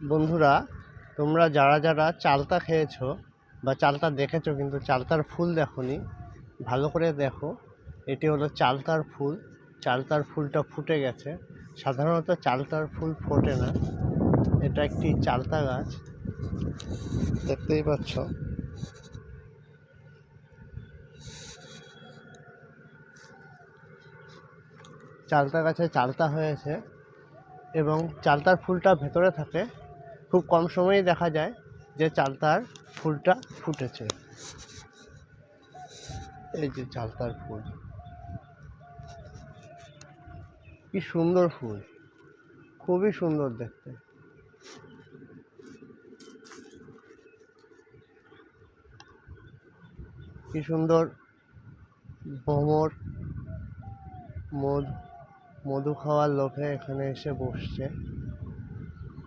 বন্ধুরা, তোমরা যারা যারা চালতা খেয়েছো বা চালতা দেখেছো কিন্তু চালতার ফুল দেখোনি, ভালো করে দেখো। এটি হলো চালতার ফুল। চালতার ফুলটা ফুটে গেছে। সাধারণত চালতার ফুল ফোটে না। এটা একটি চালতা গাছ, দেখতেই পাচ্ছ। চালতা গাছে চালতা হয়েছে এবং চালতার ফুলটা ভেতরে থাকে। খুব কম সময়েই দেখা যায় যে চালতার ফুলটা ফুটেছে। এই যে চালতার ফুল, কি সুন্দর ফুল, খুবই সুন্দর দেখতে। কি সুন্দর ভ্রমর মধু খাওয়ার লোভে এখানে এসে বসছে।